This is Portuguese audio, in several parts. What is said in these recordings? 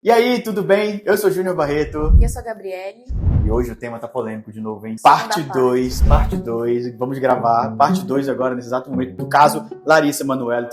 E aí, tudo bem? Eu sou Júnior Barreto. E eu sou a Gabriele. E hoje o tema tá polêmico de novo, hein? Parte 2. Vamos gravar parte 2 agora, nesse exato momento, do caso Larissa Manoela.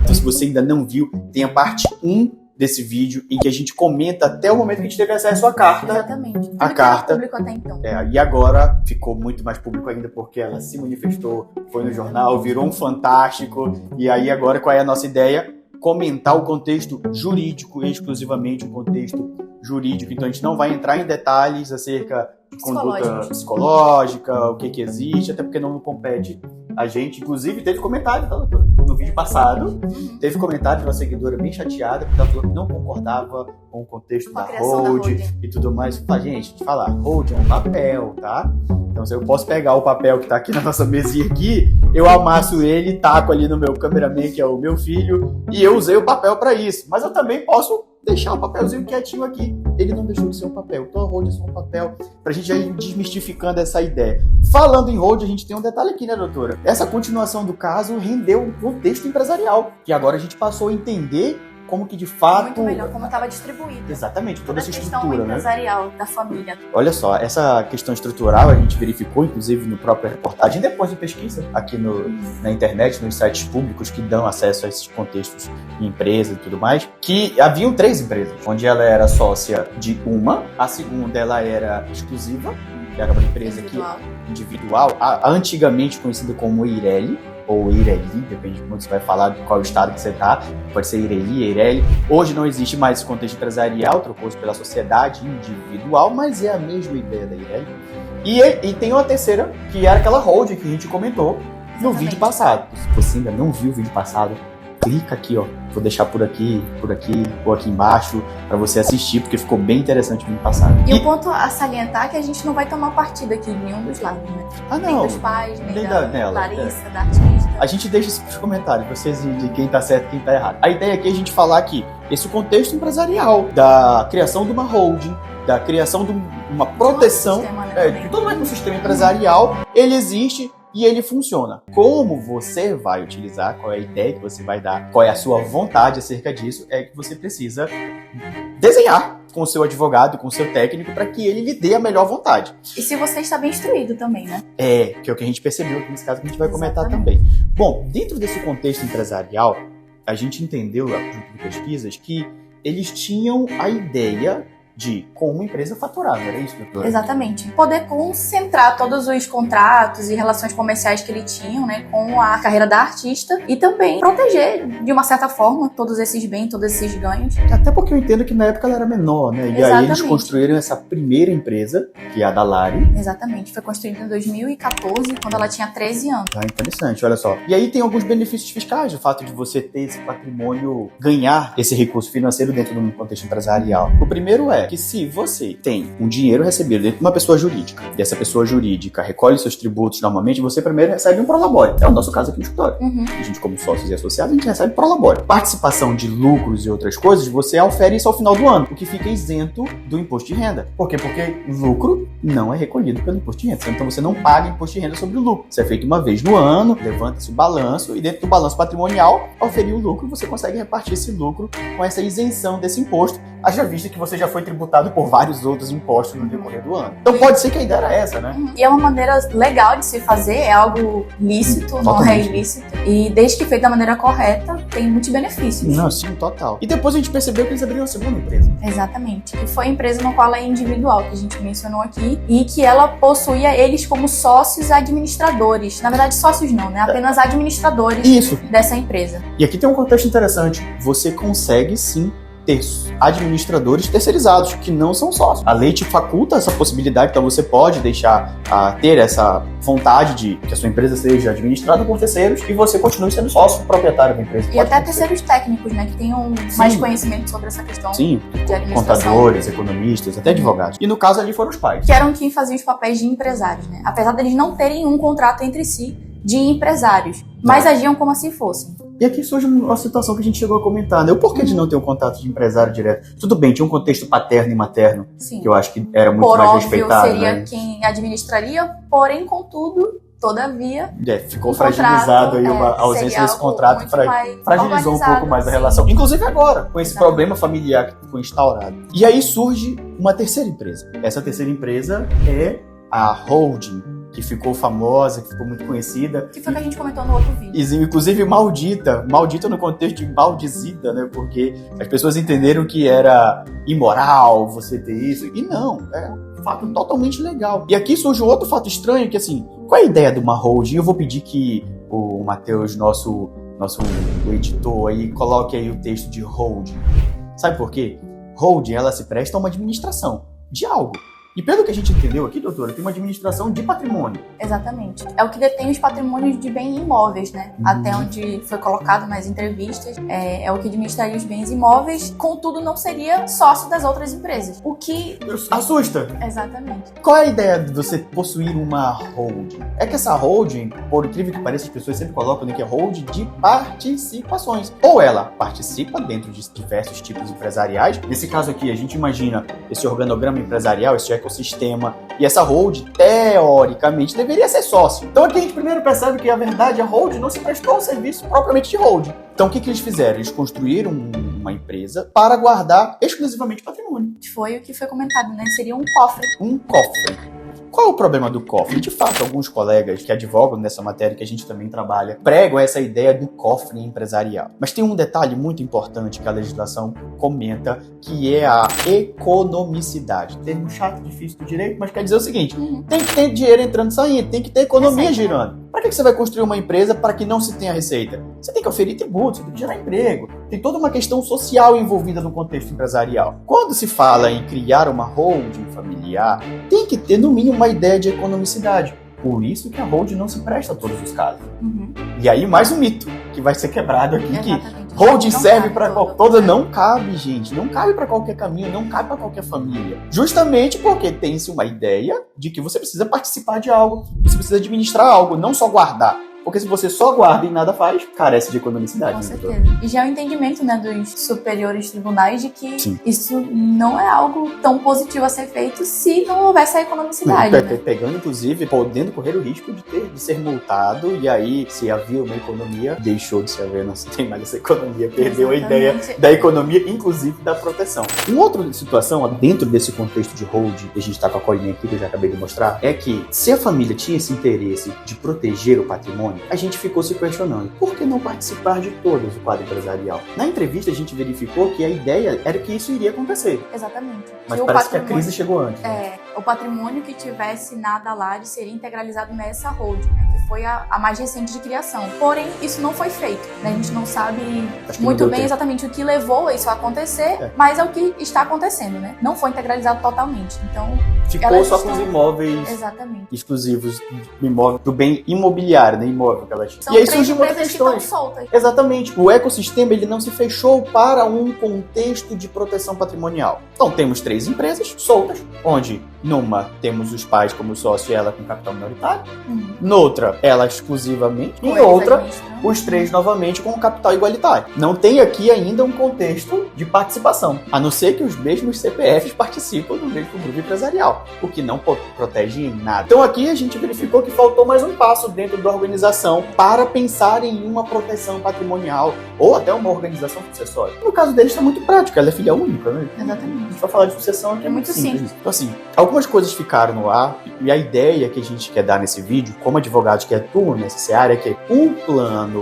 Então, se você ainda não viu, tem a parte 1 desse vídeo em que a gente comenta até o momento que a gente teve acesso à carta. Exatamente. A carta. Público até então. E agora ficou muito mais público ainda porque ela se manifestou, foi no jornal, virou um fantástico. E aí agora qual é a nossa ideia? Comentar o contexto jurídico, exclusivamente o contexto jurídico. Então a gente não vai entrar em detalhes acerca de conduta psicológica, o que existe, até porque não compete a gente. Inclusive teve comentário, tá, doutor? No vídeo passado, teve comentário de uma seguidora bem chateada, porque ela falou que não concordava com o contexto da hold e tudo mais. Gente, te falar, hold é um papel, tá? Então, se eu posso pegar o papel que tá aqui na nossa mesinha aqui, eu amasso ele, taco ali no meu cameraman, que é o meu filho, e eu usei o papel para isso. Mas eu também posso deixar o papelzinho quietinho aqui. Ele não deixou de ser um papel. Então, a hold é só um papel, pra gente já ir desmistificando essa ideia. Falando em hold, a gente tem um detalhe aqui, né, doutora? Essa continuação do caso rendeu um contexto empresarial, que agora a gente passou a entender como que de fato... Muito melhor, como estava distribuído. Exatamente, toda essa estrutura, né? A questão empresarial da família. Olha só, essa questão estrutural a gente verificou, inclusive, no próprio reportagem, depois de pesquisa, aqui na internet, nos sites públicos que dão acesso a esses contextos de empresa e tudo mais, que haviam 3 empresas, onde ela era sócia de uma, a segunda ela era exclusiva, que era uma empresa individual, antigamente conhecida como Eireli, ou Eireli, depende de como você vai falar, de qual estado que você está, pode ser Eireli, Eireli. Hoje não existe mais esse contexto empresarial, trocou-se pela sociedade individual, mas é a mesma ideia da Eireli. E tem uma terceira, que era aquela hold que a gente comentou no vídeo passado. Se você ainda não viu o vídeo passado, clica aqui, ó. Vou deixar por aqui ou aqui embaixo para você assistir, porque ficou bem interessante o vídeo passado. E o ponto a salientar é que a gente não vai tomar partido aqui de nenhum dos lados, né? Ah, não. Nem dos pais, nem da Larissa, da artista. A gente deixa isso nos comentários, vocês de quem tá certo e quem tá errado. A ideia aqui é a gente falar aqui esse contexto empresarial da criação de uma holding, da criação de uma proteção, de todo o ecossistema empresarial, ele existe e ele funciona. Como você vai utilizar, qual é a ideia que você vai dar, qual é a sua vontade acerca disso, é que você precisa desenhar com o seu advogado, com o seu técnico, para que ele lhe dê a melhor vontade. E se você está bem instruído também, né? Que é o que a gente percebeu aqui nesse caso, que a gente vai comentar também. Bom, dentro desse contexto empresarial, a gente entendeu, junto de pesquisas, que eles tinham a ideia de como uma empresa faturar, não era isso, doutora? Exatamente. Poder concentrar todos os contratos e relações comerciais que ele tinha, né, com a carreira da artista e também proteger, de uma certa forma, todos esses bens, todos esses ganhos. Até porque eu entendo que na época ela era menor, né? E aí eles construíram essa primeira empresa, que é a da Lari. Exatamente. Foi construída em 2014, quando ela tinha 13 anos. Interessante, olha só. E aí tem alguns benefícios fiscais, o fato de você ter esse patrimônio, ganhar esse recurso financeiro dentro de um contexto empresarial. O primeiro é que se você tem um dinheiro recebido dentro de uma pessoa jurídica, e essa pessoa jurídica recolhe seus tributos normalmente, você primeiro recebe um prolabore. É o nosso caso aqui no escritório. A gente, como sócios e associados, a gente recebe prolabore. Participação de lucros e outras coisas, você ofere isso ao final do ano, o que fica isento do imposto de renda. Por quê? Porque lucro não é recolhido pelo imposto de renda. Então você não paga imposto de renda sobre o lucro. Isso é feito uma vez no ano, levanta-se o balanço, e dentro do balanço patrimonial, oferir o lucro, você consegue repartir esse lucro com essa isenção desse imposto, haja vista que você já foi tributado por vários outros impostos no decorrer do ano. Então pode ser que a ideia era essa, né? E é uma maneira legal de se fazer, é algo lícito, não é ilícito. E desde que feito da maneira correta, tem muitos benefícios. Não, sim, total. E depois a gente percebeu que eles abriram uma segunda empresa. Exatamente. Que foi a empresa no qual ela é individual, que a gente mencionou aqui, e que ela possuía eles como sócios administradores. Na verdade, sócios não, né? Apenas administradores dessa empresa. E aqui tem um contexto interessante. Você consegue, sim, ter administradores terceirizados, que não são sócios. A lei te faculta essa possibilidade, então você pode deixar ter essa vontade de que a sua empresa seja administrada por terceiros e você continue sendo sócio proprietário da empresa. E até terceiros técnicos, né, que tenham mais conhecimento sobre essa questão de administração. Contadores, economistas, até advogados. E no caso ali foram os pais. Que eram quem faziam os papéis de empresários, né? Apesar deles não terem um contrato entre si de empresários, mas agiam como se fossem. E aqui surge uma situação que a gente chegou a comentar, né? O porquê de não ter um contato de empresário direto? Tudo bem, tinha um contexto paterno e materno, que eu acho que era muito mais respeitado. Seria quem administraria, porém, contudo, Todavia, ficou fragilizado aí a ausência desse contrato, fragilizou um pouco mais a relação. Inclusive agora, com esse problema familiar que ficou instaurado. E aí surge uma terceira empresa. Essa terceira empresa é a holding, que ficou famosa, que ficou muito conhecida. Que foi o que a gente comentou no outro vídeo. Inclusive maldita no contexto de maldizida, né? Porque as pessoas entenderam que era imoral você ter isso. E não, é um fato totalmente legal. E aqui surge um outro fato estranho, que assim, qual é a ideia de uma holding? Eu vou pedir que o Matheus, nosso editor aí, coloque aí o texto de holding. Sabe por quê? Holding, ela se presta a uma administração de algo. E pelo que a gente entendeu aqui, doutora, tem uma administração de patrimônio. Exatamente. É o que detém os patrimônios de bens imóveis, né? Até onde foi colocado nas entrevistas, é o que administraria os bens imóveis, contudo não seria sócio das outras empresas. O que... assusta. Exatamente. Qual é a ideia de você possuir uma holding? É que essa holding, por incrível que pareça, as pessoas sempre colocam, né, que é holding de participações. Ou ela participa dentro de diversos tipos empresariais. Nesse caso aqui, a gente imagina esse organograma empresarial, esse ecossistema, e essa holding, teoricamente, deveria ser sócio. Então aqui a gente primeiro percebe que, a verdade, a holding não se prestou ao serviço propriamente de holding. Então o que eles fizeram? Eles construíram uma empresa para guardar exclusivamente patrimônio. Foi o que foi comentado, né? Seria um cofre. Um cofre. Qual é o problema do cofre? De fato, alguns colegas que advogam nessa matéria, que a gente também trabalha, pregam essa ideia do cofre empresarial. Mas tem um detalhe muito importante que a legislação comenta, que é a economicidade. Termo chato, difícil do direito, mas quer dizer o seguinte, tem que ter dinheiro entrando e saindo, tem que ter economia girando. Para que você vai construir uma empresa para que não se tenha receita? Você tem que oferir tributos, você tem que gerar emprego. Tem toda uma questão social envolvida no contexto empresarial. Quando se fala em criar uma holding familiar, tem que ter, no mínimo, uma ideia de economicidade. Por isso que a holding não se presta a todos os casos. E aí, mais um mito que vai ser quebrado aqui, que holding serve para toda. Não cabe, gente. Não cabe para qualquer caminho, não cabe para qualquer família. Justamente porque tem-se uma ideia de que você precisa participar de algo, você precisa administrar algo, não só guardar. Porque se você só guarda e nada faz, carece de economicidade. Com certeza. E já é o entendimento, né, dos superiores tribunais de que isso não é algo tão positivo a ser feito se não houvesse a economicidade. Né? Pegando, inclusive, podendo correr o risco de ser multado, e aí, se havia uma economia, deixou de se haver, não se tem mais essa economia, perdeu a ideia da economia, inclusive da proteção. Uma outra situação, dentro desse contexto de holding, que a gente está com a colinha aqui, que eu já acabei de mostrar, é que se a família tinha esse interesse de proteger o patrimônio, a gente ficou se questionando, por que não participar de todos o quadro empresarial? Na entrevista a gente verificou que a ideia era que isso iria acontecer. Exatamente. Mas parece que a crise chegou antes. O patrimônio que tivesse na Adalad seria integralizado nessa holding, né, que foi a mais recente de criação. Porém, isso não foi feito. Né? A gente não sabe muito bem exatamente o que levou isso a acontecer, mas é o que está acontecendo, né? Não foi integralizado totalmente. Então, ficou só com os imóveis exclusivos do bem imobiliário, né? Imóvel que ela tinha. São, e aí surgiu muitas questões. Exatamente. O ecossistema ele não se fechou para um contexto de proteção patrimonial. Então temos 3 empresas soltas, onde numa temos os pais como sócio e ela com capital minoritário, noutra ela exclusivamente, e em outra os 3 novamente com capital igualitário. Não tem aqui ainda um contexto de participação, a não ser que os mesmos CPFs participam do mesmo grupo empresarial, o que não protege em nada. Então aqui a gente verificou que faltou mais um passo dentro da organização para pensar em uma proteção patrimonial ou até uma organização sucessória. No caso deles está muito prático, ela é filha única, né? Exatamente. A gente vai falar de sucessão aqui, é muito simples. Então assim, algumas coisas ficaram no ar e a ideia que a gente quer dar nesse vídeo, como advogados que atuam nessa área, é que um plano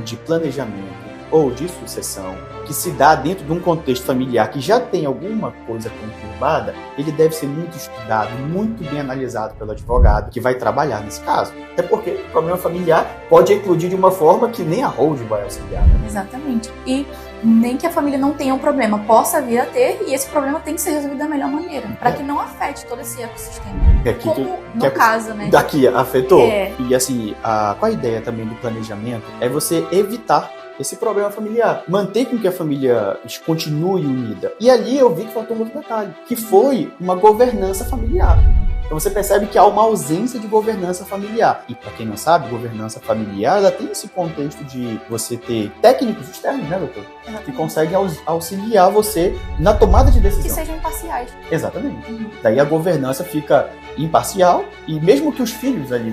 de planejamento ou de sucessão que se dá dentro de um contexto familiar que já tem alguma coisa conturbada, ele deve ser muito estudado, muito bem analisado pelo advogado que vai trabalhar nesse caso. Até porque o problema familiar pode eclodir de uma forma que nem a holding vai auxiliar. Né? Exatamente. E nem que a família não tenha um problema, possa vir a ter, e esse problema tem que ser resolvido da melhor maneira, para que não afete todo esse ecossistema. Como no caso, né? Daqui afetou. E assim, qual a ideia também do planejamento é você evitar esse problema familiar, manter com que a família continue unida. E ali eu vi que faltou um outro detalhe, que foi uma governança familiar. Então você percebe que há uma ausência de governança familiar. E para quem não sabe, governança familiar, ela tem esse contexto de você ter técnicos externos, né, doutor? Que conseguem auxiliar você na tomada de decisão. Que sejam imparciais. Exatamente. Daí a governança fica imparcial e mesmo que os filhos ali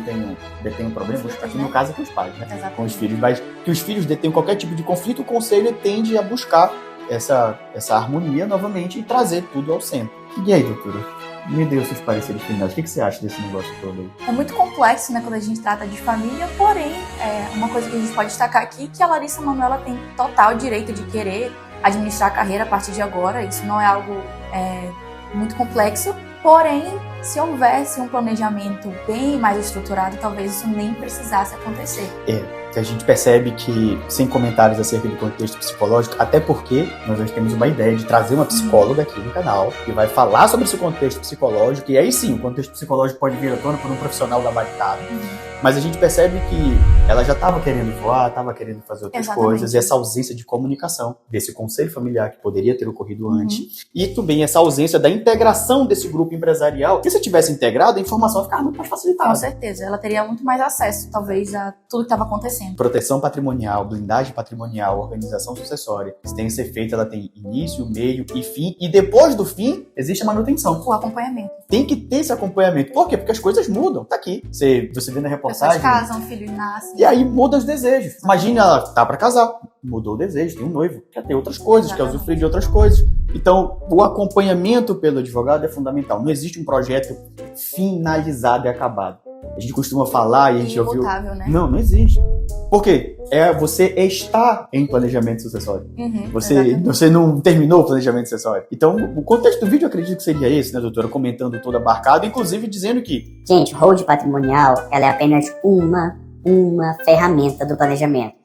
detenham problemas, aqui no caso é com os pais, né? Exatamente. Com os filhos, mas que os filhos detenham qualquer tipo de conflito, o conselho tende a buscar essa harmonia novamente e trazer tudo ao centro. E aí, doutora? Me dê os seus pareceres finais. O que você acha desse negócio todo aí? É muito complexo, né, quando a gente trata de família, porém, uma coisa que a gente pode destacar aqui é que a Larissa Manoela tem total direito de querer administrar a carreira a partir de agora. Isso não é algo muito complexo, porém, se houvesse um planejamento bem mais estruturado, talvez isso nem precisasse acontecer. Que a gente percebe que, sem comentários acerca do contexto psicológico, até porque nós hoje temos uma ideia de trazer uma psicóloga aqui no canal, que vai falar sobre esse contexto psicológico, e aí sim, o contexto psicológico pode vir à tona por um profissional gabaritado. Mas a gente percebe que ela já estava querendo voar, estava querendo fazer outras coisas, e essa ausência de comunicação desse conselho familiar que poderia ter ocorrido antes, e também essa ausência da integração desse grupo empresarial, que se tivesse integrado, a informação ficava muito mais facilitada. Com certeza, ela teria muito mais acesso, talvez, a tudo que estava acontecendo. Proteção patrimonial, blindagem patrimonial, organização sucessória, se tem que ser feita, ela tem início, meio e fim, e depois do fim, existe a manutenção. O acompanhamento. Tem que ter esse acompanhamento. Por quê? Porque as coisas mudam. Tá aqui. Você vê na reportagem. Pessoas casam, filhos nascem. E aí muda os desejos. Imagina, ela tá pra casar, mudou o desejo, tem um noivo, quer ter outras coisas, quer usufruir de outras coisas. Então, o acompanhamento pelo advogado é fundamental. Não existe um projeto finalizado e acabado. A gente costuma falar e a gente ouviu... Né? Não existe. Por quê? Você está em planejamento sucessório. Você não terminou o planejamento sucessório. Então, o contexto do vídeo eu acredito que seria esse, né, doutora? Comentando todo abarcado, inclusive dizendo que... Gente, hold patrimonial, ela é apenas uma ferramenta do planejamento.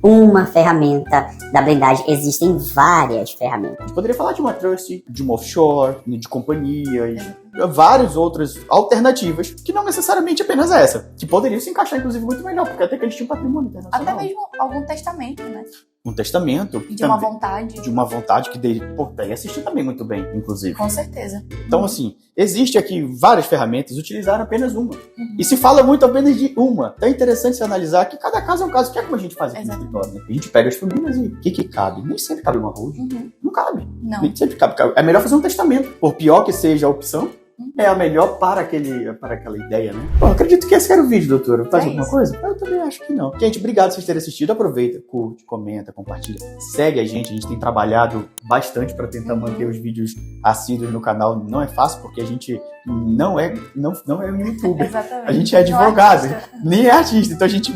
Uma ferramenta da blindagem. Existem várias ferramentas. A gente poderia falar de uma trust, de uma offshore, de companhias, várias outras alternativas, que não necessariamente apenas essa, que poderiam se encaixar, inclusive, muito melhor, porque até que a gente tinha um patrimônio internacional. Até mesmo algum testamento, né? Um testamento. E de uma vontade. De uma vontade que daí assistir também muito bem, inclusive. Com certeza. Então, assim, existe aqui várias ferramentas, utilizaram apenas uma. E se fala muito apenas de uma. Então é interessante se analisar que cada caso é um caso, que é como a gente faz aqui no escritório, né? A gente pega as famílias e o que cabe? Nem sempre cabe uma hold. Não cabe. Não. Nem sempre cabe. É melhor fazer um testamento. Por pior que seja a opção, é a melhor para aquela ideia, né? Bom, acredito que esse era o vídeo, doutora. Faz alguma coisa? Eu também acho que não. Gente, obrigado por vocês terem assistido. Aproveita, curte, comenta, compartilha. Segue a gente tem trabalhado bastante para tentar manter os vídeos assíduos no canal. Não é fácil, porque a gente não é um youtuber. Exatamente. A gente é advogado, nem é artista. Então a gente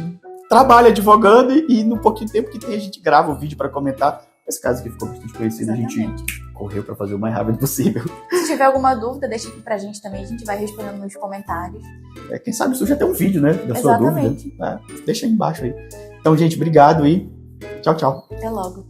trabalha advogando e no pouquinho tempo que tem a gente grava o vídeo para comentar. Esse caso que ficou bastante conhecido, Exatamente. A gente correu para fazer o mais rápido possível. Se tiver alguma dúvida, deixa aqui pra gente também. A gente vai respondendo nos comentários. Quem sabe surge até um vídeo, né? Da sua Exatamente. dúvida. Deixa aí embaixo aí. Então, gente, obrigado e tchau, tchau. Até logo.